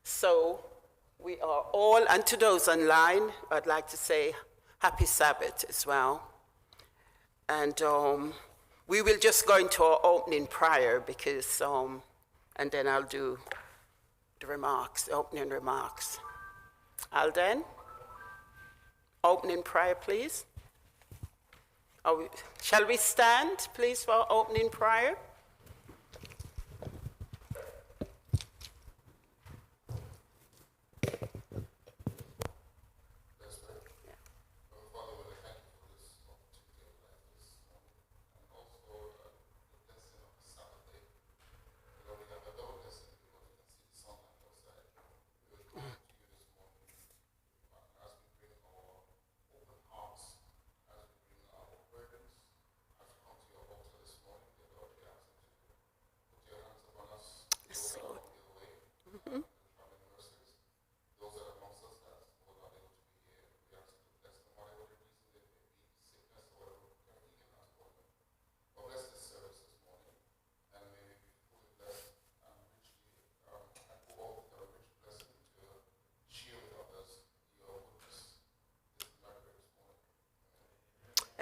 So we are all, and to those online, I'd like to say happy Sabbath as well. And we will just go into our opening prayer because, and then I'll do the remarks, the opening remarks. Alden, opening prayer, please. Shall we stand, please, for our opening prayer?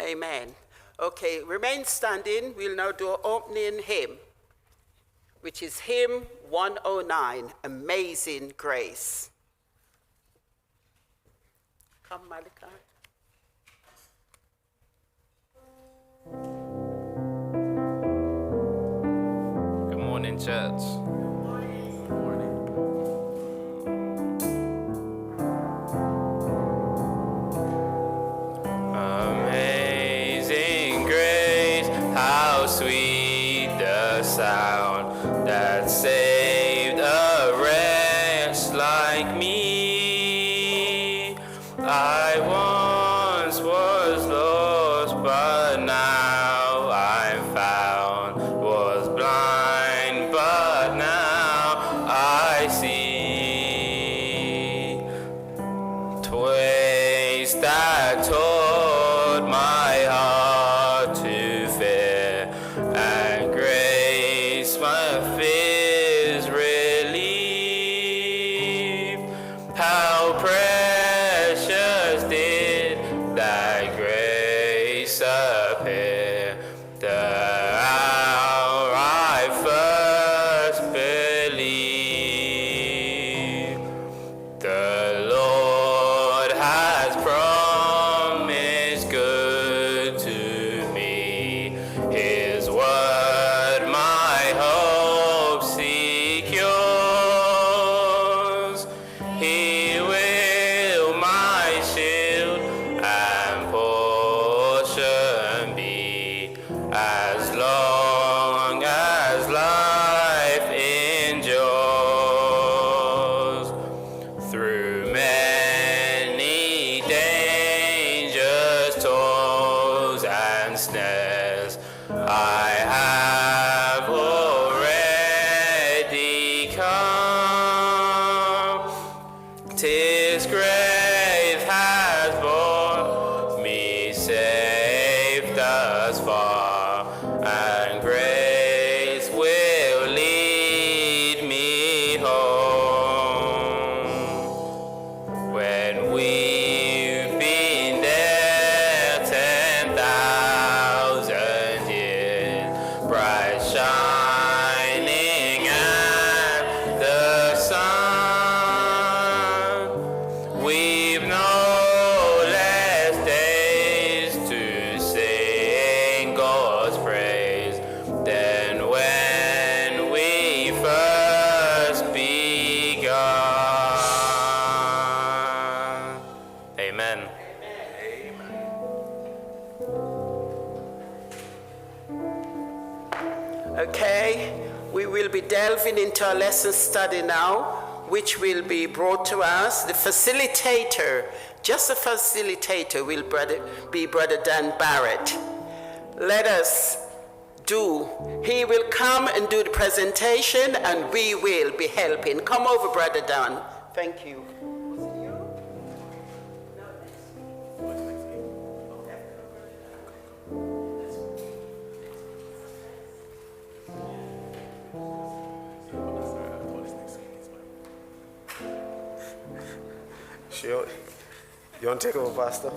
Amen. Okay, remain standing. We'll now do our opening hymn, which is hymn 109, Amazing Grace. Come, Malachi. Good morning, church. Amazing grace, how sweet the sound that saved a wretch like me. I once was lost, but now I'm found. Was blind, but now I see. 'Twas that taught my heart to fear, and grace my fears relieved. How precious did that grace appear, the hour I first believed. The Lord has promised good to me. His word my hope secures. He will my shield and portion be, as long as life endures. Through many dangers, toils, and snares, I have already come. 'Tis grace has brought me safe thus far, and grace will lead me home. When we've been there 10,000 years, bright shining as the sun, we've no less days to sing God's praise than when we first begun. Amen. Okay, we will be delving into our lesson study now, which will be brought to us. The facilitator, just a facilitator, will be Brother Dan Barrett. Let us do. He will come and do the presentation, and we will be helping. Come over, Brother Dan. Thank you. You want to take over, Pastor?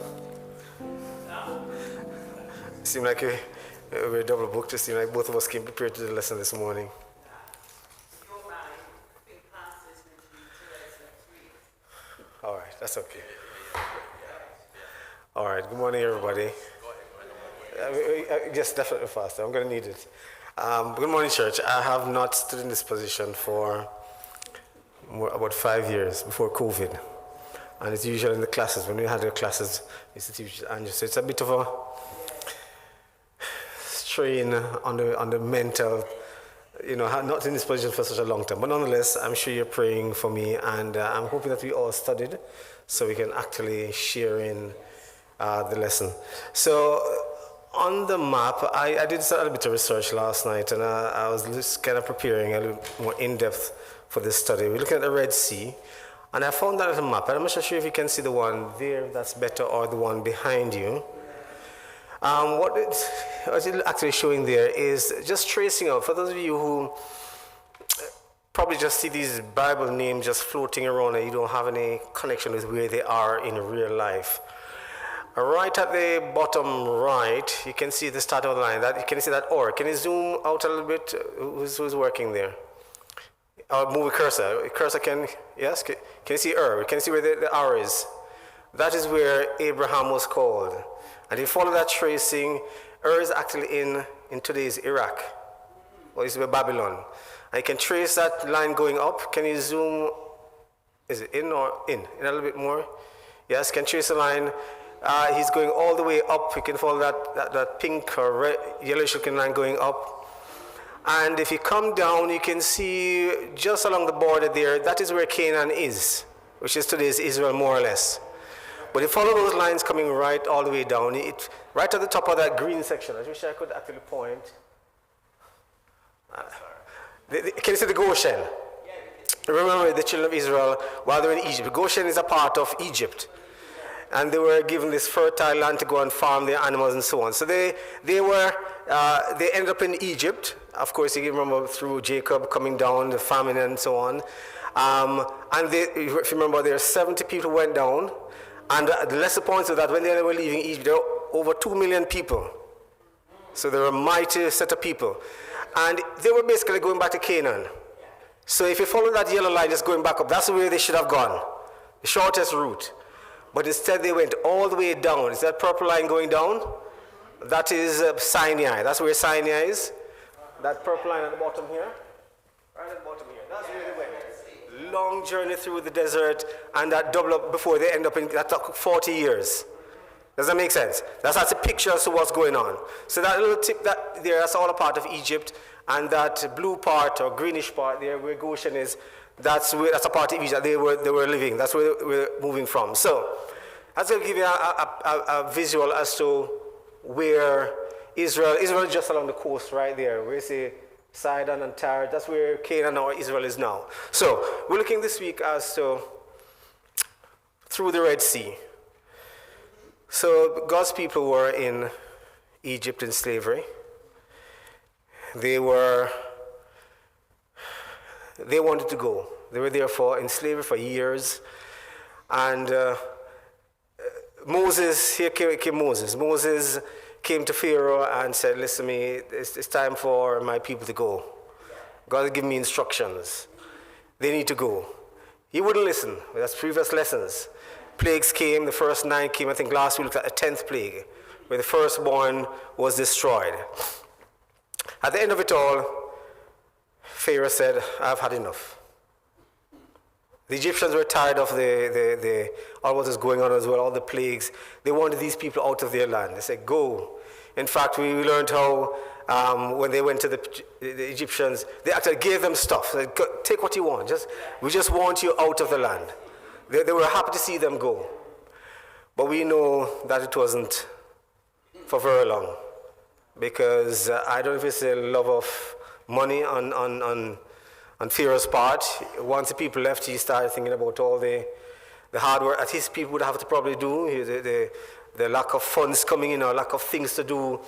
Seemed like we're double booked. It seemed like both of us came prepared to the lesson this morning. All right, that's okay. All right, good morning, everybody. Yes, definitely faster. I'm going to need it. Good morning, church. I have not stood in this position for about 5 years before COVID. And it's usually in the classes. When we had the classes, I used to teach Andrew. So it's a bit of a strain on the mental, not in this position for such a long time. But nonetheless, I'm sure you're praying for me, and I'm hoping that we all studied so we can actually share in the lesson. So on the map, I did a little bit of research last night, and I was just kind of preparing a little more in-depth for this study. We're looking at the Red Sea, and I found that little map. And I'm not sure if you can see the one there, that's better, or the one behind you. What it's actually showing there is just tracing out, for those of you who probably just see these Bible names just floating around and you don't have any connection with where they are in real life. Right at the bottom right, you can see the start of the line. You can see that or. Can you zoom out a little bit? Who's working there? I'll move a cursor. Cursor yes? Can you see Ur? Can you see where the R is? That is where Abraham was called. And if you follow that tracing, Ur is actually in today's Iraq. Or it's Babylon. And you can trace that line going up. Can you zoom? Is it in or in? In a little bit more? Yes, can trace the line. He's going all the way up. You can follow that pink or red, yellowish looking line going up. And if you come down, you can see just along the border there, that is where Canaan is, which is today's Israel more or less. But you follow those lines coming right all the way down, right at the top of that green section. I wish I could actually point. Can you see the Goshen? Remember the children of Israel while they're in Egypt. Goshen is a part of Egypt. And they were given this fertile land to go and farm their animals and so on. So they ended up in Egypt. Of course, you remember through Jacob coming down, the famine and so on. And if you remember, there are 70 people who went down. And the lesser points of that, when they were leaving Egypt, there were over 2 million people. So they were a mighty set of people. And they were basically going back to Canaan. So if you follow that yellow line just going back up, that's where they should have gone, the shortest route. But instead they went all the way down. Is that purple line going down? That is Sinai. That's where Sinai is. That purple line at the bottom here. Right at the bottom here. That's where they went. Long journey through the desert, and that double up before they end up in, that took 40 years. Does that make sense? That's a picture as to what's going on. So that little tip that there, that's all a part of Egypt, and that blue part or greenish part there where Goshen is, that's a part of Egypt they were living. That's where they were moving from. So that's going to give you a visual as to where Israel is just along the coast right there. Where you see Sidon and Tyre, that's where Canaan or Israel is now. So we're looking this week as to through the Red Sea. So God's people were in Egypt in slavery. They wanted to go. They were there in slavery for years. And here came Moses. Moses came to Pharaoh and said, listen to me, it's time for my people to go. God has given me instructions. They need to go. He wouldn't listen. That's previous lessons. Plagues came, the first 9 came. I think last week we looked at the 10th plague, where the firstborn was destroyed. At the end of it all, Pharaoh said, I've had enough. The Egyptians were tired of all what was going on as well, all the plagues. They wanted these people out of their land. They said, go. In fact, we learned how when they went to the Egyptians, they actually gave them stuff. They said, take what you want. We just want you out of the land. They were happy to see them go. But we know that it wasn't for very long. Because I don't know if it's the love of money on Pharaoh's part. Once the people left, he started thinking about all the hard work that his people would have to probably do, the lack of funds coming in or lack of things to do.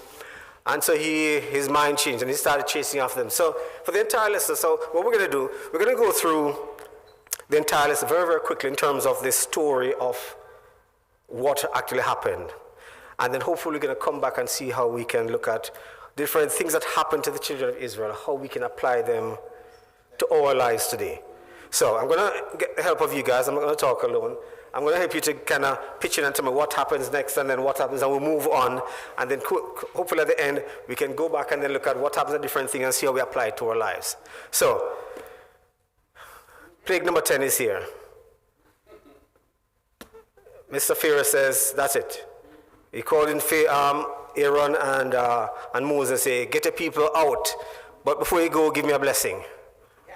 And so his mind changed and he started chasing after them. So for the entire lesson, so what we're going to do, we're going to go through the entire lesson very, very quickly in terms of the story of what actually happened. And then hopefully we're going to come back and see how we can look at different things that happened to the children of Israel, how we can apply them to our lives today. So I'm going to get the help of you guys. I'm not going to talk alone. I'm going to help you to kind of pitch in and tell me what happens next and then what happens, and we'll move on. And then hopefully at the end, we can go back and then look at what happens at different things and see how we apply it to our lives. So, plague number 10 is here. Mr. Pharaoh says, that's it. He called in Aaron and Moses, say, get the people out, but before you go, give me a blessing.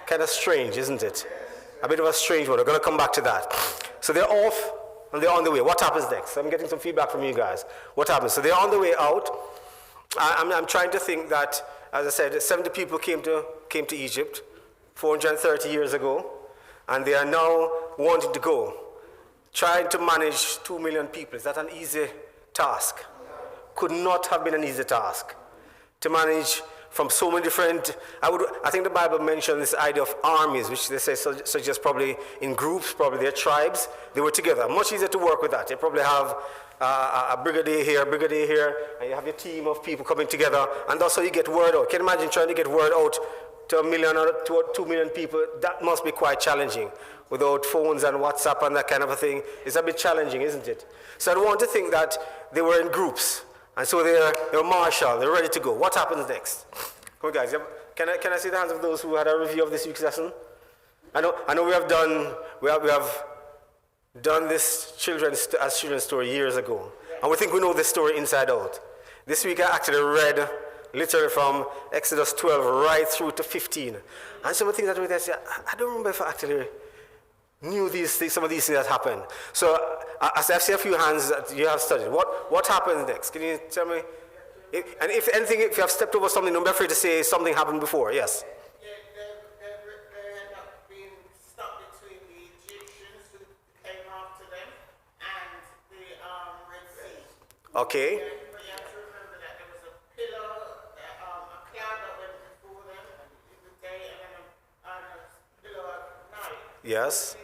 Kind of strange, isn't it? A bit of a strange one. We're going to come back to that. So they're off and they're on the way. What happens next? I'm getting some feedback from you guys. What happens? So they're on the way out. I'm trying to think that, as I said, 70 people came to Egypt 430 years ago, and they are now wanting to go. Trying to manage 2 million people. Is that an easy task? Could not have been an easy task. To manage from so many different, I think the Bible mentioned this idea of armies, which they say suggest probably in groups, probably their tribes. They were together. Much easier to work with that. They probably have a brigadier here, and you have your team of people coming together, and that's how you get word out. Can you imagine trying to get word out to 1 million or to 2 million people? That must be quite challenging. Without phones and WhatsApp and that kind of a thing, it's a bit challenging, isn't it? So I don't want to think that they were in groups. And so they're marshal, they're ready to go. What happens next? Come on, guys. Can I see the hands of those who had a review of this week's lesson? I know we have done this children's story years ago, and we think we know this story inside out. This week I actually read literally from Exodus 12 right through to 15, and some of the things that we say, I don't remember if I actually knew these things, some of these things that happened. So I see a few hands that you have studied. What happens next? Can you tell me? And if anything, if you have stepped over something, don't be afraid to say something happened before. Yes. They end up being stuck between the Egyptians who came after them and the Red Sea. Okay. But you have to remember that there was a pillar, a cloud that went before them in the day, and then a pillar at night. Yes.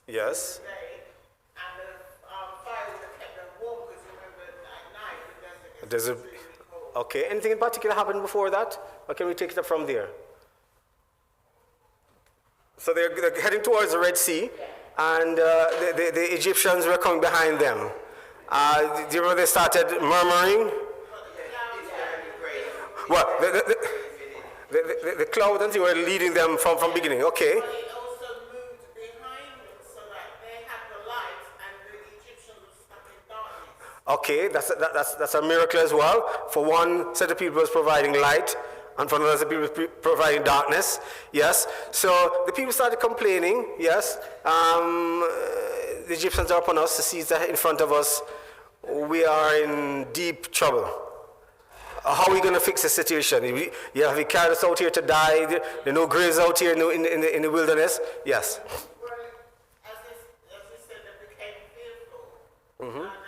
Yes. Okay. Anything in particular happened before that, or can we take it up from there? So they're heading towards the Red Sea, and the Egyptians were coming behind them. Do you remember they started murmuring? Well, the cloud and they were leading them from beginning. Okay. Okay, that's a miracle as well. For one set of people was providing light, and for another set of people was providing darkness. Yes. So the people started complaining. Yes. The Egyptians are upon us. The seas are in front of us. We are in deep trouble. How are we going to fix the situation? Have you carried us out here to die? There are no graves out here in the wilderness. Yes. Well, as you said, they became fearful. Mm-hmm.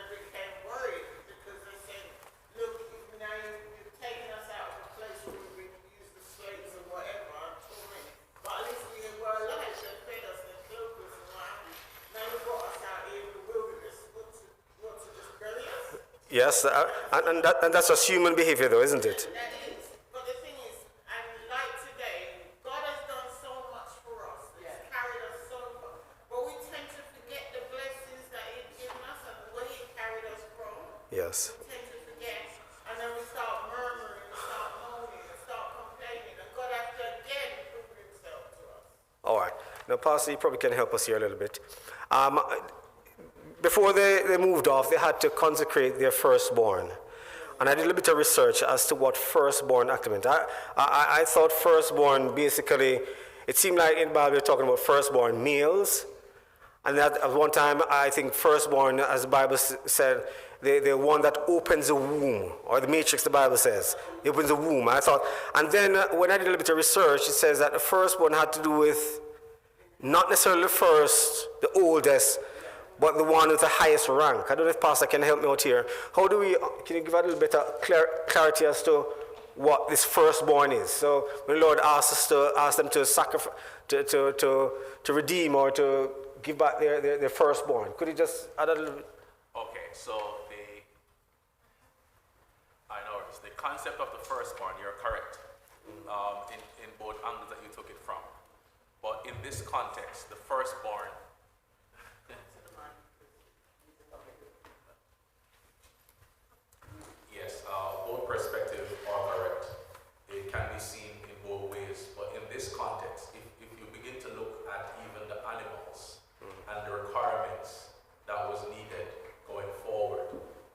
Yes, and that's just human behavior, though, isn't it? That is. But the thing is, and like today, God has done so much for us. He's carried us so far. But we tend to forget the blessings that He's given us and the way He carried us from. Yes. We tend to forget. And then we start murmuring, we start moaning, we start complaining. And God has to again prove Himself to us. All right. Now, Pastor, you probably can help us here a little bit. Before they moved off, they had to consecrate their firstborn. And I did a little bit of research as to what firstborn actually meant. I thought firstborn, basically, it seemed like in the Bible they're talking about firstborn males. And that at one time, I think firstborn, as the Bible said, the one that opens the womb, or the matrix, the Bible says. It opens the womb. I thought, and then when I did a little bit of research, it says that the firstborn had to do with not necessarily the first, the oldest, but the one with the highest rank. I don't know if Pastor can help me out here. Can you give a little bit of clarity as to what this firstborn is. So when the Lord asked them to sacrifice, to redeem or to give back their firstborn, could you just add a little bit? Okay, so I know it's the concept of the firstborn, you're correct, in both angles that you took it from. But in this context, the firstborn, yes, both perspectives are correct. It can be seen in both ways. But in this context, if you begin to look at even the animals and the requirements that was needed going forward,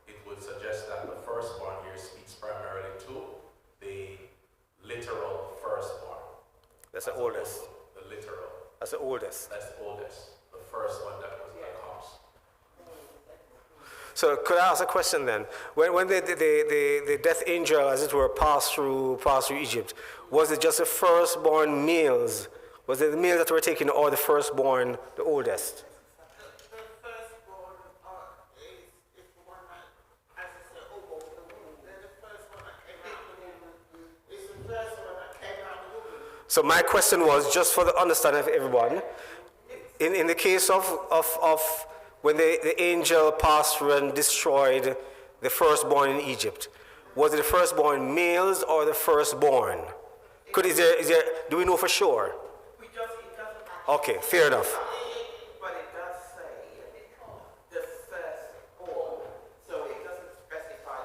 it would suggest that the firstborn here speaks primarily to the literal firstborn. That's the oldest. The literal. That's the oldest. That's the oldest. The first one that comes. So could I ask a question then? When the death angel, as it were, passed through Egypt, was it just the firstborn males? Was it the males that were taken, or the firstborn, the oldest? The firstborn is the one that, as I said, both the womb. Then the first one that came out of the womb is the first one that came out of the womb. So my question was, just for the understanding of everyone, in the case of when the angel passed through and destroyed the firstborn in Egypt, was it the firstborn males or the firstborn? Is there, do we know for sure? It doesn't Okay, fair enough. But it does say the firstborn, so it doesn't specify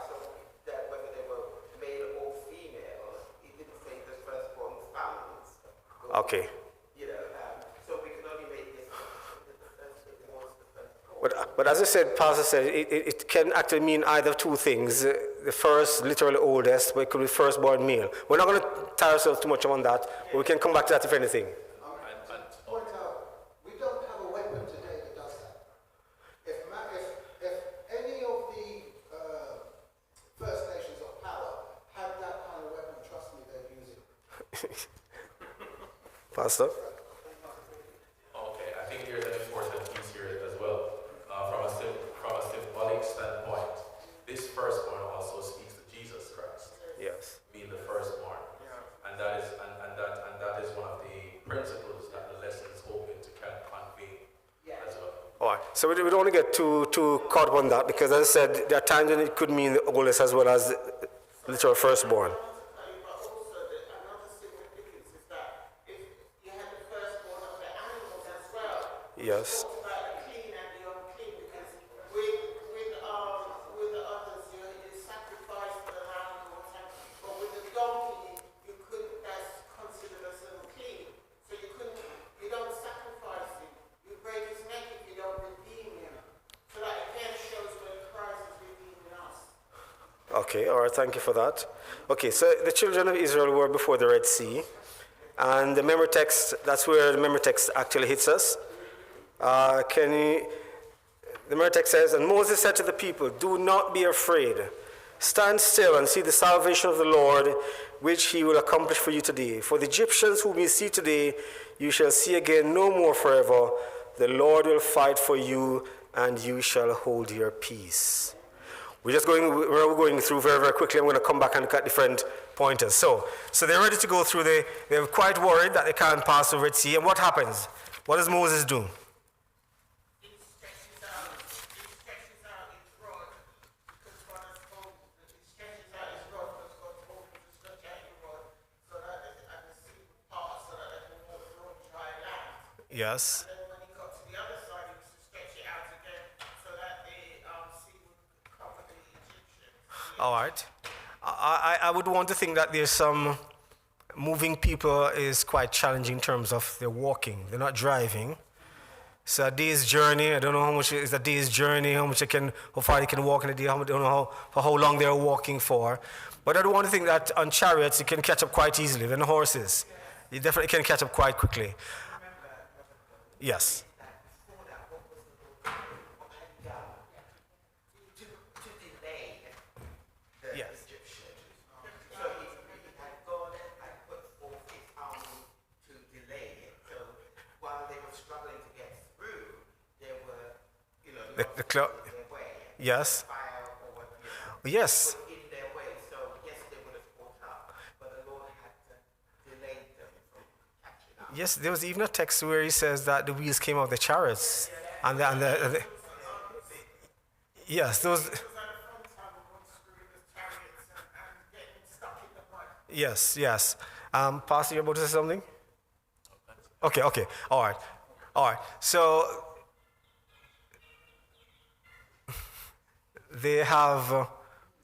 that whether they were male or female. It didn't say the firstborn families. Okay. So we can only make this the firstborn. But as I said, Pastor said, it can actually mean either two things. The first, literally oldest, but it could be firstborn male. We're not going to tie ourselves too much on that, but we can come back to that if anything. Point out, we don't have a weapon today that does that. If any of the First Nations of power had that kind of weapon, trust me, they'd use it. Pastor? Okay, I think there's an important piece here as well. From a symbolic standpoint, this firstborn also speaks to Jesus Christ. Yes. Being the firstborn. And that is one of the principles that the lesson is hoping to convey as well. All right. So we don't want to get too caught up on that, because as I said, there are times when it could mean the oldest as well as the literal firstborn. But also, another significance is that if you had the firstborn of the animals as well, Yes. talk about the clean and the unclean, because with the others, you sacrifice the lamb or whatever, but with the donkey, you couldn't, that's considered as unclean. So you don't sacrifice him. You break his neck if you don't redeem him. So that again shows when Christ is redeeming us. Okay, all right, thank you for that. Okay, so the children of Israel were before the Red Sea, and the memory text, that's where the memory text actually hits us. The memory text says, "And Moses said to the people, 'Do not be afraid. Stand still and see the salvation of the Lord, which he will accomplish for you today. For the Egyptians whom you see today, you shall see again no more forever. The Lord will fight for you, and you shall hold your peace.'" We're going through very, very quickly. I'm going to come back and look at different pointers. So they're ready to go through. They're quite worried that they can't pass the Red Sea. And what happens? What does Moses do? It stretches out its rod, because God has told it stretches out its rod, because God told him to stretch out the rod, so that and the sea would part, so that they can walk through on dry land. Yes. And then when he got to the other side, he was to stretch it out again, so that the sea would cover the Egyptians. All right. I would want to think that there's some moving people is quite challenging in terms of their walking. They're not driving. So a day's journey, I don't know how much is a day's journey, how far they can walk in a day, I don't know for how long they're walking for. But I don't want to think that on chariots you can catch up quite easily than horses. You definitely can catch up quite quickly. Yes. Yes. So he had gone and put forth his army to delay it. So while they were struggling to get through, there were, The cloud. in their way. Yes. Fire or what, Yes. in their way. So yes, they would have caught up. Yes, there was even a text where he says that the wheels came off the chariots. And the yes, those. Yes, yes. Pastor, you're about to say something? Okay, okay. All right. All right. So they have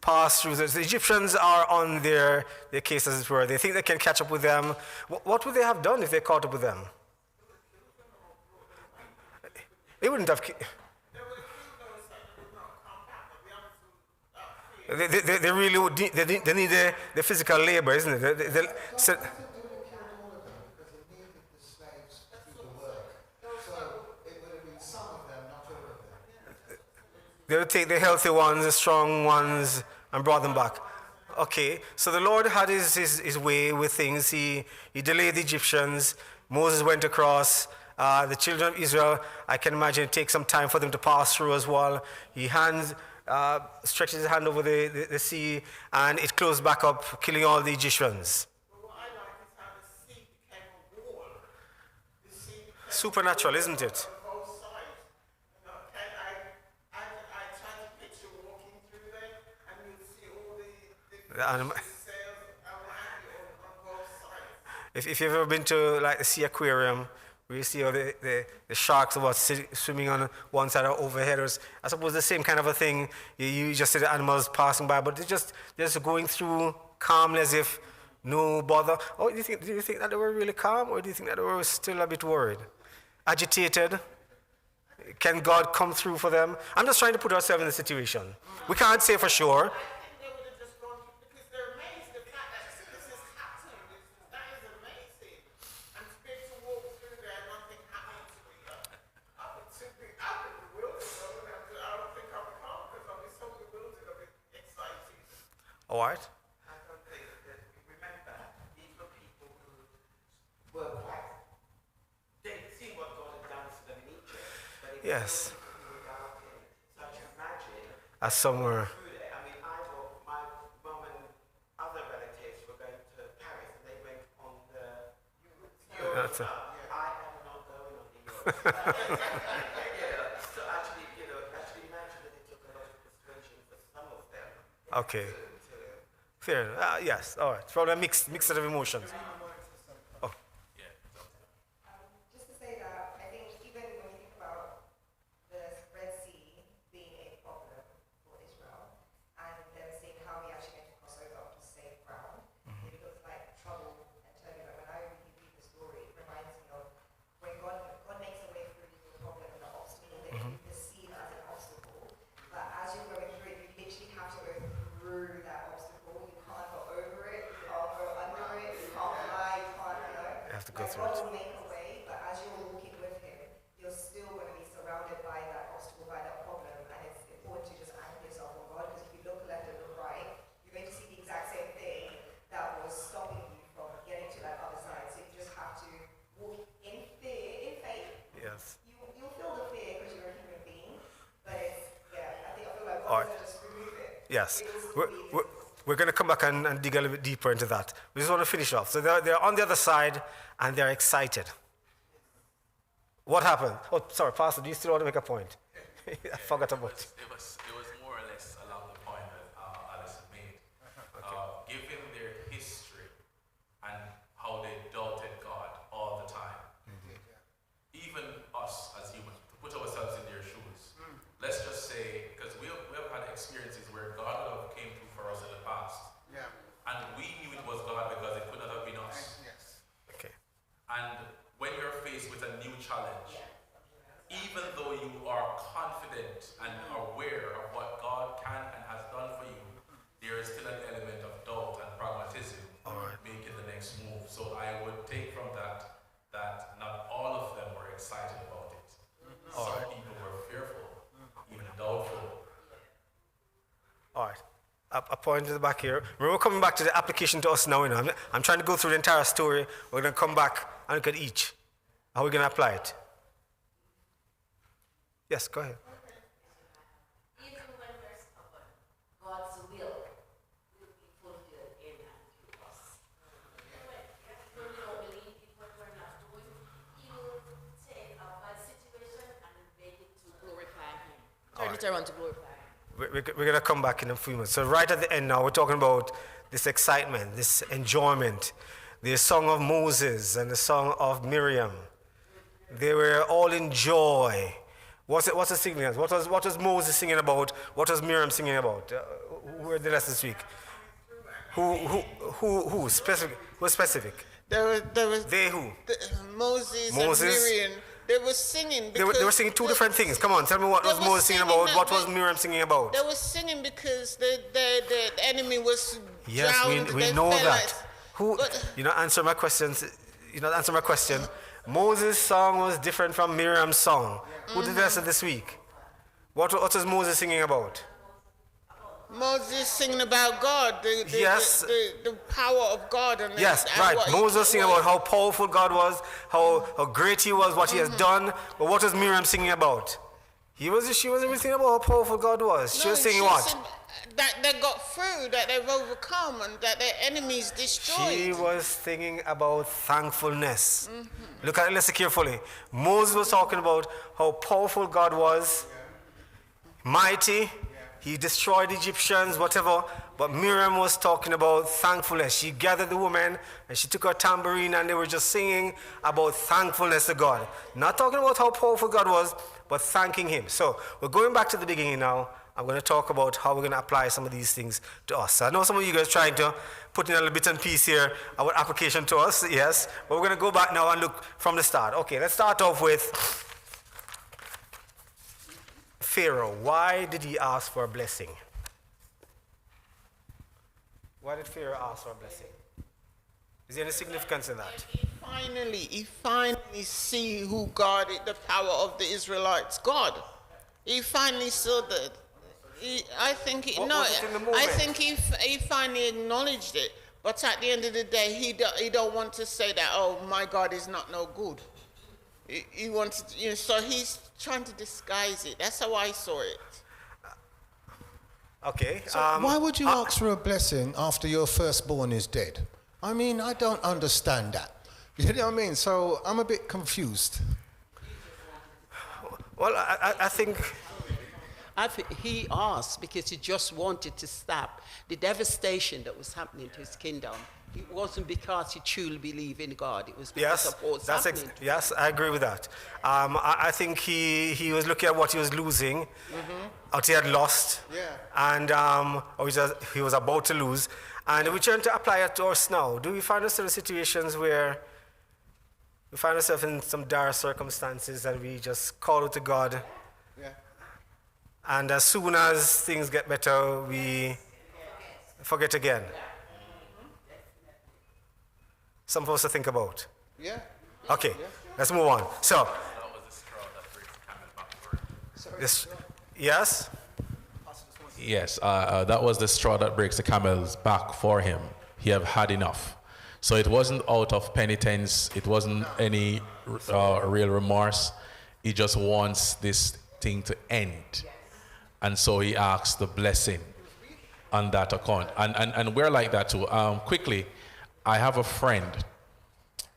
passed through. The Egyptians are on their case, as it were. They think they can catch up with them. What would they have done if they caught up with them? They wouldn't have. They really would. They need the physical labor, isn't it? So, God didn't kill all of them because he needed the slaves to do the work. So it would have been some of them, not all of them. they would take the healthy ones, the strong ones, and brought them back. Okay, so the Lord had his way with things. He delayed the Egyptians. Moses went across. The children of Israel, I can imagine it takes some time for them to pass through as well. He stretches his hand over the sea, and it closed back up, killing all the Egyptians. What I like is how the sea became a wall. The sea became Supernatural, isn't it? on both sides. And I try to picture walking through there, and you'd see all the The sails around you on both sides. If you've ever been to like the sea aquarium, where you see all the sharks swimming on one side or overhead, or I suppose the same kind of a thing. You just see the animals passing by, but they're just going through calmly as if no bother. Oh, do you think that they were really calm, or do you think that they were still a bit worried, agitated? Can God come through for them? I'm just trying to put ourselves in the situation. We can't say for sure. I think they would have just gone through because they're amazed the fact that this is happening. That is amazing. And to be able to walk through there and nothing happening to me. I've been bewildered. I don't think I'll be calm because I'll be so bewildered. I'll be excited. All right. I don't think that remember these were people who were quite. They'd seen what God had done for them in Egypt, but it Yes. was without such a magic. As somewhere. Through there. I mean, my mum and other relatives were going to Paris, and they went on the Euro. That's a- I am not going on the Euro. So actually, actually imagine that it took a lot of persuasion for some of them. Okay. Fair. Yes. All right. Probably a mixed set of emotions. Oh. Just to say that I think even when you think about the Red Sea being a problem for Israel and them seeing how we actually going to cross over to safe ground, it looks like trouble and turbulence. When I read the story, it reminds me of when God makes a way through the problem and the obstacle, then you perceive as an obstacle. But as you're going through it, you literally have to go through that obstacle. You can't go over it, you can't go under it, you can't fly, you can't, You have to go like through God it. will make a way, but as you're walking with him, you're still going to be surrounded by that obstacle, by that problem, and it's important to just anchor yourself on God, because if you look left and look right, you're going to see the exact same thing that was stopping you from getting to that other side. So you just have to walk in fear, in faith. Yes. You'll feel the fear because you're a human being, but I feel like All God right. doesn't just remove it. Yes. It will still be there. We're going to come back and dig a little bit deeper into that. We just want to finish off. So they're on the other side, and they're excited. What happened? Oh, sorry, Pastor, do you still want to make a point? I forgot about it. It was more or less along the point that Alison made. Given their history and how they doubted God all the time, even us as humans, to put ourselves in their shoes, let's just say, because we have had experiences where God would have came through for us in the past, Yeah. and we knew it was God because it could not have been us. Yes. Okay. And when you're faced with a new challenge, even though you are confident and aware of what God can and has done for you, there is still an element of doubt and pragmatism making the next move. So I would take from that not all of them were excited about it. Some people were fearful, even doubtful. All right. A point at the back here. We're coming back to the application to us now. I'm trying to go through the entire story. We're going to come back and look at each. How are we going to apply it? Yes, go ahead. Even when we're stubborn, God's will be fulfilled in and through us. When we don't believe in what we're not doing, That I want to glorify. We're going to come back in a few minutes. So right at the end now, we're talking about this excitement, this enjoyment, the song of Moses and the song of Miriam. They were all in joy. What's the significance? What was Moses singing about? What was Miriam singing about? Who were the lessons this week? Who specific? Who specific? There was They who? Moses Moses? and Miriam. They were singing They were singing two different things. Come on, tell me what they was were Moses singing singing about? that What was they- Miriam singing about? They were singing because the enemy was Yes, drowned. we They know fell that. like- Who? but- You not answer my questions. You not answer my question. Moses' song was different from Miriam's song. Who did the rest of this week? What was Moses singing about? Moses singing about God, Yes. the power of God. And Yes, and right. what Moses was singing what- about how powerful God was, how great he was, what he has done. But what was Miriam singing about? She wasn't singing about how powerful God was. She No, was singing she what? said that they got through, that they've overcome, and that their enemies destroyed. She was singing about thankfulness. Look at it, listen carefully. Moses was talking about how powerful God was, mighty. He destroyed Egyptians, whatever. But Miriam was talking about thankfulness. She gathered the women and she took her tambourine and they were just singing about thankfulness to God. Not talking about how powerful God was, but thanking him. So we're going back to the beginning now. I'm going to talk about how we're going to apply some of these things to us. I know some of you guys trying to put in a little bit and piece here about application to us, yes. But we're going to go back now and look from the start. Okay, let's start off with Pharaoh. Why did he ask for a blessing? Why did Pharaoh ask for a blessing? Is there any significance in that? He finally see who guarded the power of the Israelites. God. He finally saw that. I think What was it in the moment? I think he finally acknowledged it. But at the end of the day, he don't want to say that. Oh, my God is not no good. He wanted, so he's trying to disguise it. That's how I saw it. Okay. Why would you ask for a blessing after your firstborn is dead? I mean, I don't understand that. You know what I mean? So I'm a bit confused. Well, I think He asked because he just wanted to stop the devastation that was happening to his kingdom. It wasn't because he truly believed in God. It was because of what was happening. Yes, I agree with that. I think he was looking at what he was losing, what he had lost, and or he was about to lose. And we're trying to apply it to us now. Do we find ourselves in situations where we find ourselves in some dire circumstances and we just call out to God? And as soon as things get better, we forget again. Something for us to think about. Yeah. Okay, let's move on. So, this, yes? Yes, that was the straw that breaks the camel's back for him. He have had enough. So it wasn't out of penitence. It wasn't any real remorse. He just wants this thing to end. And so he asks the blessing on that account. And we're like that too. Quickly, I have a friend.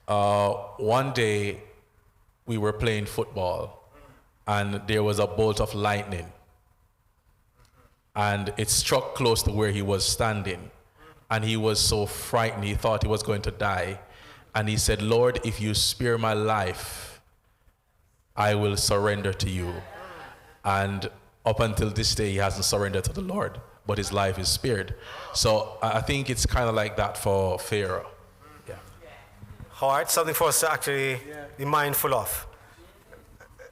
One day we were playing football and there was a bolt of lightning. And it struck close to where he was standing. And he was so frightened, he thought he was going to die. And he said, Lord, if you spare my life, I will surrender to you. And up until this day, he hasn't surrendered to the Lord, but his life is spared. So I think it's kind of like that for Pharaoh. Yeah. All right, something for us to actually be mindful of.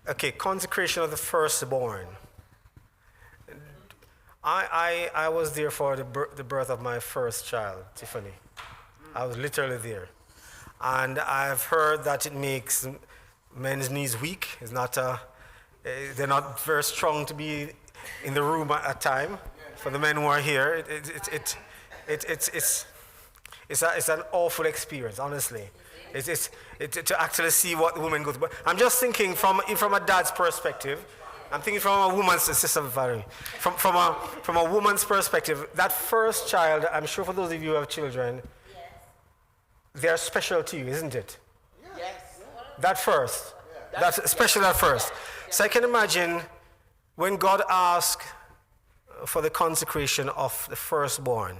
Okay, consecration of the firstborn. I was there for the birth of my first child, Tiffany. I was literally there. And I've heard that it makes men's knees weak. It's not they're not very strong to be in the room at a time. For the men who are here, it's an awful experience, honestly. It's to actually see what the women go through. But I'm just thinking from a dad's perspective. I'm thinking from a woman's from a woman's perspective. That first child, I'm sure for those of you who have children, they're special to you, isn't it? Yes. That first. That's special at first. So I can imagine When God asked for the consecration of the firstborn,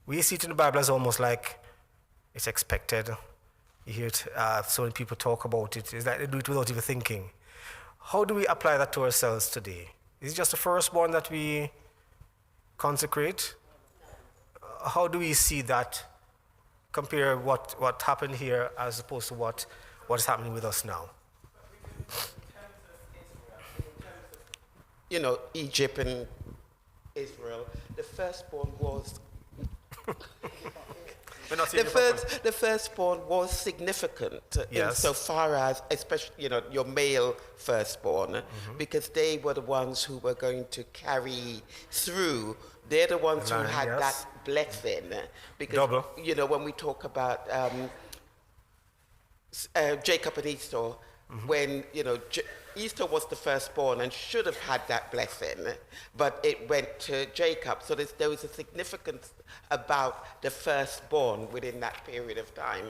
we see it in the Bible as almost like it's expected. You hear it, so many people talk about it. It's like they do it without even thinking. How do we apply that to ourselves today? Is it just the firstborn that we consecrate? How do we see that, compare what happened here as opposed to what is happening with us now? You know, Egypt and Israel, the firstborn was the firstborn was significant insofar as, especially, your male firstborn, because they were the ones who were going to carry through. They're the ones who had that blessing. Because, when we talk about Jacob and Esau, when, Esau was the firstborn and should have had that blessing, but it went to Jacob. So there was a significance about the firstborn within that period of time.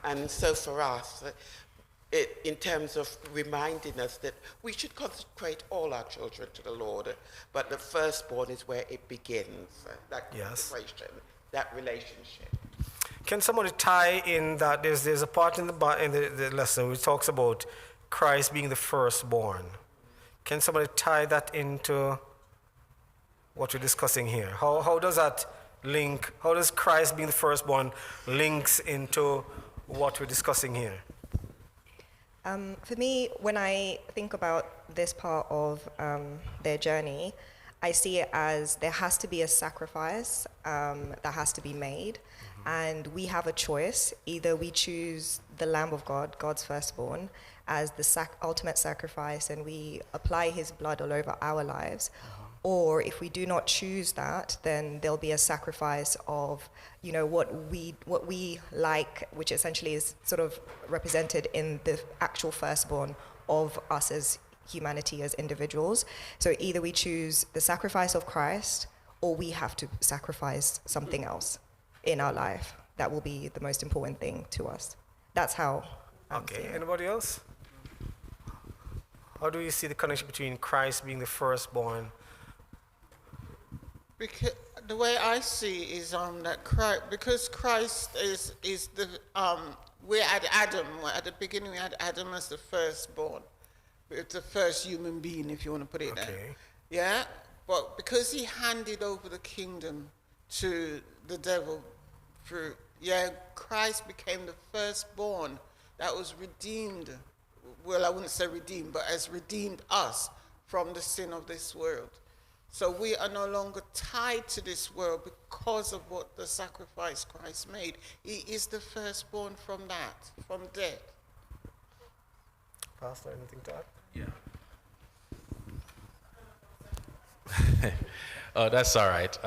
And so for us, in terms of reminding us that we should consecrate all our children to the Lord, but the firstborn is where it begins, that consecration, that relationship. Can somebody tie in that there's a part in the lesson which talks about Christ being the firstborn? Can somebody tie that into what we're discussing here? How does that link? How does Christ being the firstborn links into what we're discussing here? For me, when I think about this part of their journey, I see it as there has to be a sacrifice that has to be made. And we have a choice. Either we choose the Lamb of God, God's firstborn, as the ultimate sacrifice, and we apply his blood all over our lives. Or if we do not choose that, then there'll be a sacrifice of, what we like, which essentially is sort of represented in the actual firstborn of us as humanity, as individuals. So either we choose the sacrifice of Christ, or we have to sacrifice something else in our life. That will be the most important thing to us. That's how I'm seeing it. Anybody else? How do you see the connection between Christ being the firstborn? Because the way I see is that because Christ is the we're at Adam. At the beginning, we had Adam as the firstborn. It's the first human being, if you want to put it there. Yeah, but because he handed over the kingdom to the devil, Christ became the firstborn that was redeemed. Well, I wouldn't say redeemed, but has redeemed us from the sin of this world. So we are no longer tied to this world because of what the sacrifice Christ made. He is the firstborn from death. Pastor, anything to add? Yeah. That's all right.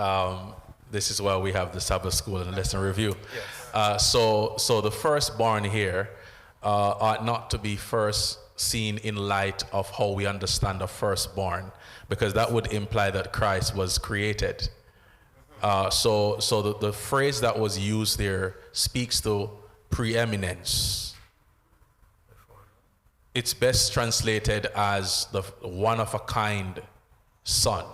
This is why we have the Sabbath school and lesson review. Yes. So the firstborn here ought not to be first seen in light of how we understand the firstborn, because that would imply that Christ was created. So the phrase that was used there speaks to preeminence. It's best translated as the one-of-a-kind son.